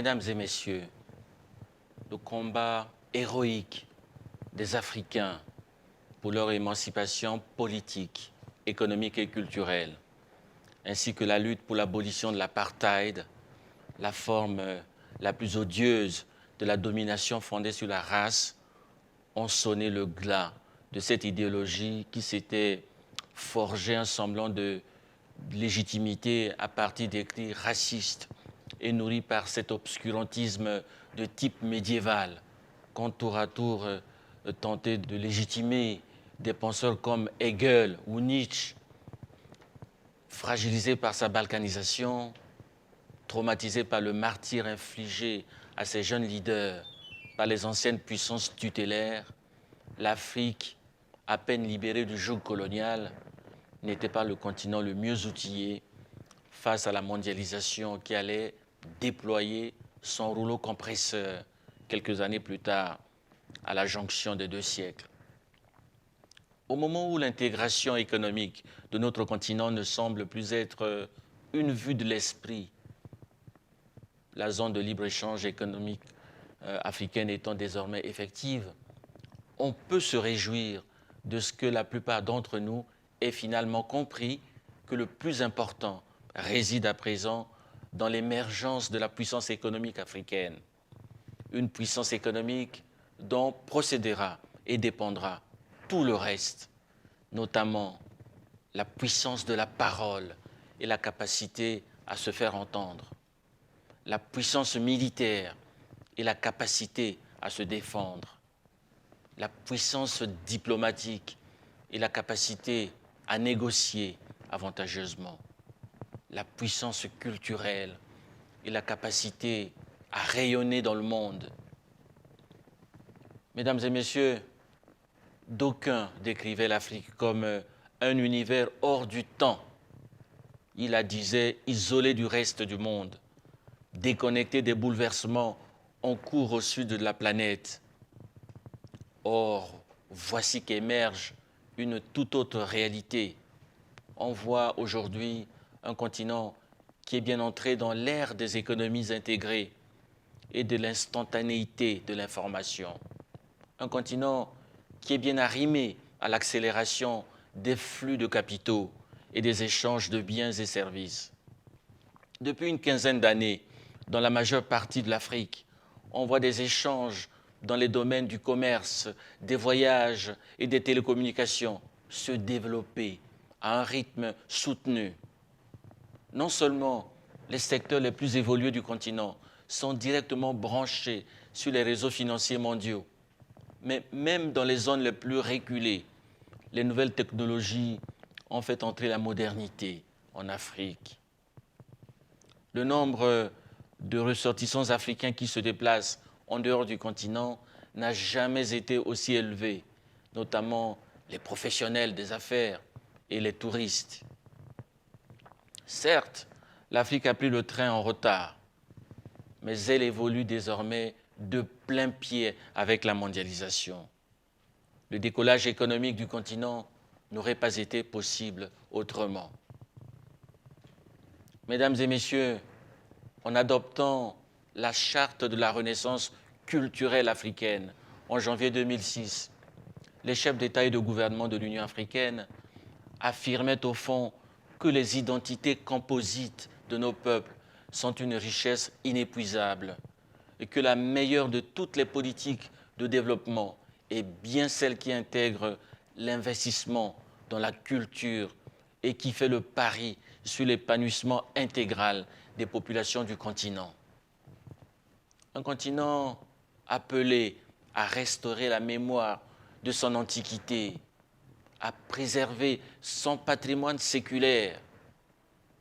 Mesdames et messieurs, le combat héroïque des Africains pour leur émancipation politique, économique et culturelle, ainsi que la lutte pour l'abolition de l'apartheid, la forme la plus odieuse de la domination fondée sur la race, ont sonné le glas de cette idéologie qui s'était forgée un semblant de légitimité à partir des cris racistes et nourrie par cet obscurantisme de type médiéval, qu'ont tour à tour tenté de légitimer des penseurs comme Hegel ou Nietzsche, fragilisés par sa balkanisation, traumatisés par le martyre infligé à ces jeunes leaders par les anciennes puissances tutélaires. L'Afrique, à peine libérée du joug colonial, n'était pas le continent le mieux outillé face à la mondialisation qui allait déployer son rouleau compresseur quelques années plus tard à la jonction des 2 siècles. Au moment où l'intégration économique de notre continent ne semble plus être une vue de l'esprit, la zone de libre-échange économique africaine étant désormais effective, on peut se réjouir de ce que la plupart d'entre nous aient finalement compris que le plus important réside à présent dans l'émergence de la puissance économique africaine. Une puissance économique dont procédera et dépendra tout le reste, notamment la puissance de la parole et la capacité à se faire entendre, la puissance militaire et la capacité à se défendre, la puissance diplomatique et la capacité à négocier avantageusement, la puissance culturelle et la capacité à rayonner dans le monde. Mesdames et messieurs, d'aucuns décrivaient l'Afrique comme un univers hors du temps. Ils la disaient isolée du reste du monde, déconnectée des bouleversements en cours au sud de la planète. Or, voici qu'émerge une toute autre réalité. On voit aujourd'hui un continent qui est bien entré dans l'ère des économies intégrées et de l'instantanéité de l'information. Un continent qui est bien arrimé à l'accélération des flux de capitaux et des échanges de biens et services. Depuis une quinzaine d'années, dans la majeure partie de l'Afrique, on voit des échanges dans les domaines du commerce, des voyages et des télécommunications se développer à un rythme soutenu. Non seulement les secteurs les plus évolués du continent sont directement branchés sur les réseaux financiers mondiaux, mais même dans les zones les plus reculées, les nouvelles technologies ont fait entrer la modernité en Afrique. Le nombre de ressortissants africains qui se déplacent en dehors du continent n'a jamais été aussi élevé, notamment les professionnels des affaires et les touristes. Certes, l'Afrique a pris le train en retard, mais elle évolue désormais de plein pied avec la mondialisation. Le décollage économique du continent n'aurait pas été possible autrement. Mesdames et messieurs, en adoptant la charte de la Renaissance culturelle africaine en janvier 2006, les chefs d'État et de gouvernement de l'Union africaine affirmaient au fond que les identités composites de nos peuples sont une richesse inépuisable et que la meilleure de toutes les politiques de développement est bien celle qui intègre l'investissement dans la culture et qui fait le pari sur l'épanouissement intégral des populations du continent. Un continent appelé à restaurer la mémoire de son antiquité, à préserver son patrimoine séculaire,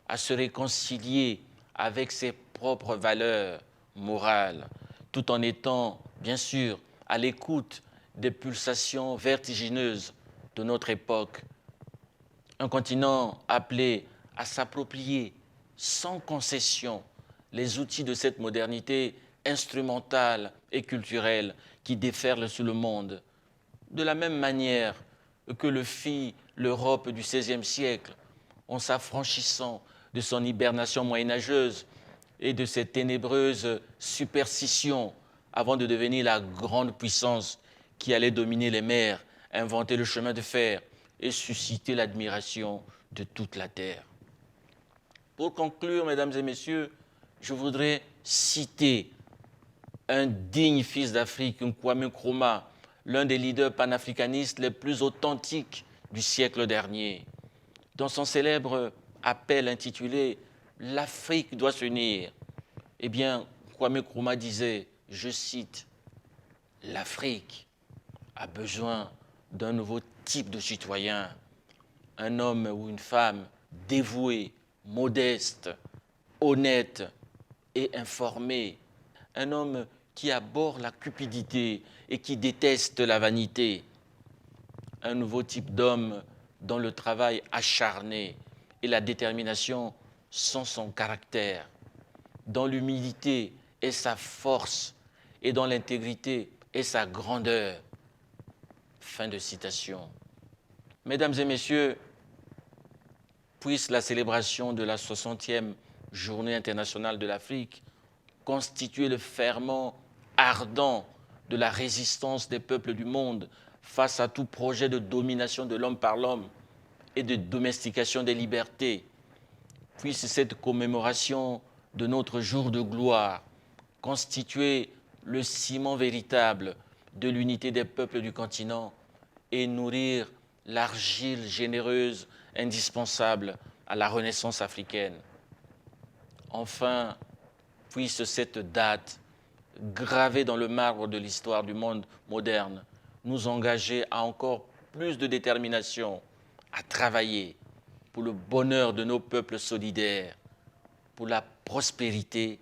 à se réconcilier avec ses propres valeurs morales, tout en étant, bien sûr, à l'écoute des pulsations vertigineuses de notre époque. Un continent appelé à s'approprier sans concession les outils de cette modernité instrumentale et culturelle qui déferle sur le monde, de la même manière que le fit l'Europe du XVIe siècle, en s'affranchissant de son hibernation moyenâgeuse et de ses ténébreuses superstitions avant de devenir la grande puissance qui allait dominer les mers, inventer le chemin de fer et susciter l'admiration de toute la terre. Pour conclure, mesdames et messieurs, je voudrais citer un digne fils d'Afrique, Kwame Nkrumah, l'un des leaders panafricanistes les plus authentiques du siècle dernier. Dans son célèbre appel intitulé « L'Afrique doit s'unir », eh bien, Kwame Nkrumah disait, je cite, « L'Afrique a besoin d'un nouveau type de citoyen, un homme ou une femme dévoué, modeste, honnête et informé, un homme qui abhorre la cupidité et qui déteste la vanité, un nouveau type d'homme dont le travail acharné et la détermination sont son caractère, dont l'humilité est sa force et dont l'intégrité est sa grandeur. » Fin de citation. Mesdames et messieurs, puisse la célébration de la 60e Journée internationale de l'Afrique constituer le ferment ardent de la résistance des peuples du monde face à tout projet de domination de l'homme par l'homme et de domestication des libertés. Puisse cette commémoration de notre jour de gloire constituer le ciment véritable de l'unité des peuples du continent et nourrir l'argile généreuse indispensable à la renaissance africaine. Enfin, puisse cette date, gravée dans le marbre de l'histoire du monde moderne, nous engager à encore plus de détermination, à travailler pour le bonheur de nos peuples solidaires, pour la prospérité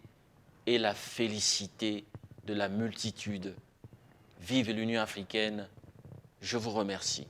et la félicité de la multitude. Vive l'Union africaine, je vous remercie.